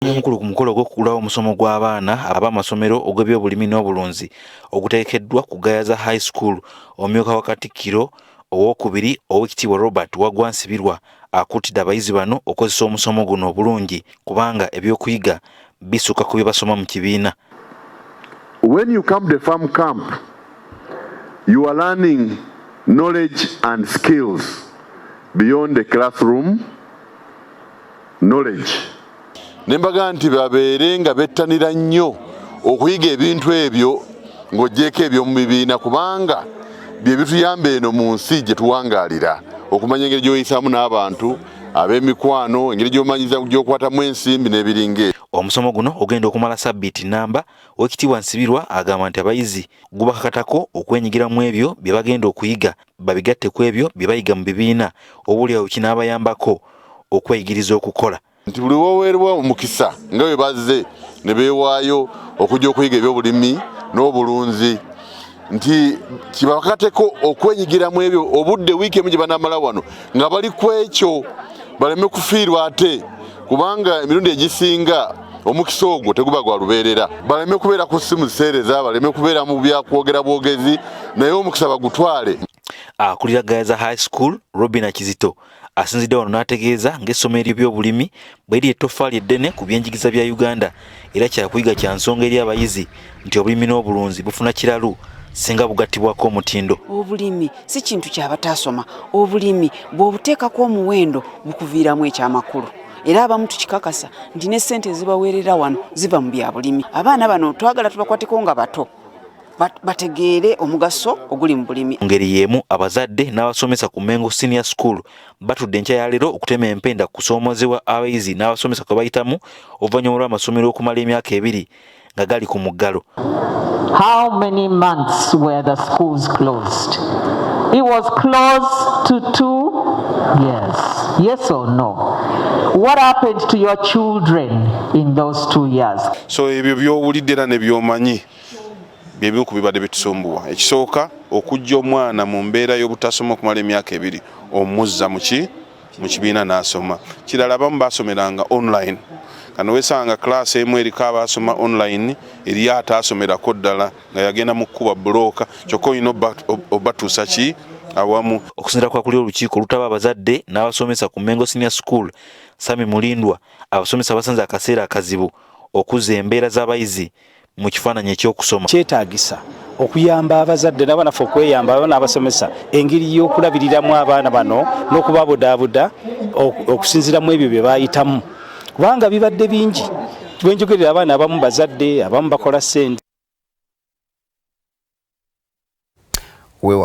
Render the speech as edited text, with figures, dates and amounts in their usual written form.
Omukulu ku mukolo gw'okuggulawo omusomo gw'abaana ab'amasomero ogw'ebyobulimi n'obulunzi oguteekeddwa ku Gayaza High School, omumyuka wa Katikkiro owookubiri Oweekitiibwa Robert Waggwa Nsibirwa akuutidde abayizi bano okukozesa omusomo guno obulungi kubanga ebyokuyiga bisukka ku bye basoma mu kibiina. When you come to the farm camp, you are learning knowledge and skills beyond the classroom knowledge. Nembaga nti babeere nga bettanira nnyo okuyiga ebintu ebyo ng'oggyeko eby'omu bibiina kubanga bye bituyamba eno mu nsi gye tuwangaalira okumanya engeri gy'oyisaamu n'abantu ab'emikwano, engeri gy'omanyiza gy'okwatamu ensimbi n'ebiringa ebyo. Omusomo guno ogenda okumala sabbiiti nnamba. Oweekitiibwa Nsibirwa agamba nti abayizi gubakakatako okwenyigira mu ebyo bye bagenda okuyiga babigatte ku ebyo bye bayiga mu bibiina oboolyawo kinaabayambako okweyigiriza okukola. Nti buli woweerwa omukisa nga bwe bazze ne beewaayo okujja okuyiga ebyobulimi n'obulunzi nti kibakateko okwenyigira mu ebyo obudde wiiki emu gye banaamala wano nga bali ku ekyo baleme kufiirwa ate kubanga emirundi egisinga omukisa ogwo teguba gwa lubeerera. Baleme kubeera ku ssimu ziseereza, baleme kubeera mu byakwogera bwogezi, naye omukisa bagutwale. Akulira Gayaza High School, Robina Kizito asinzidde wano n'ategeeza ng'essomero ly'ebyobulimi bwe liri ettoffaali eddene ku byenjigiriza bya Uganda era kyakuyiga kya nsonga eri abayizi nti obulimi n'obulunzi bufuna kiralu singa bugattibwako omutindo. Obulimi si kintu ky'abataasoma. Obulimi bw'obuteekako omuwendo bukuviiramu ekyamakulu. Era abamu tukikakasa nti ne ssente zibaweerera wano ziva mu bya bulimi. Abaana bano twagala tubakwateko nga bato bategeere omugaso oguli mu bulimi. Ngeri y'emu abazadde n'abasomesa ku Mengo Senior School batudde enkya ya leero okutema empenda ku kusoomozebwa abayizi n'abasomesa kwe bayitamu oluvannyuma lw'amasomero okumala emyaka 2 nga gali ku muggalo. How many months were the schools closed? It was close to 2 years. Yes or no? What happened to your children in those 2 years? So ebyo by'owulidde era ne by'omanyi byebimu ku bibadde bitusumbuwa. Ekisooka okujja omwana mu mbeera y'obutasoma okumala emyaka 2 omuzza mu kibiina n'asoma. Kirala abamu baasomeranga online. Kano wesanga class emu eriko abasoma online eri ataasomerako ddala nga yagenda mu kkuba bulooka kyokka olina obatuusa ki awamu. Okusinziira kwa kuli olukiiko olutaba abazadde n'abasomesa ku Mengo Senior School, Sami Mulindwa, abasomesa basanze akaseera akazibu okuzza embeera z'abayizi mu kifaananyi ekyokusoma. Kyetaagisa okuyamba abazadde n'abanaffe okweyamba n'abasomesa engeri y'okulabiriramu abaana bano n'okubabudaabuda okusinziiramu ebyo bye baayitamu kubanga bibadde bingi. Bwe njogerera abaana abamu bazadde, abamu bakola ssente.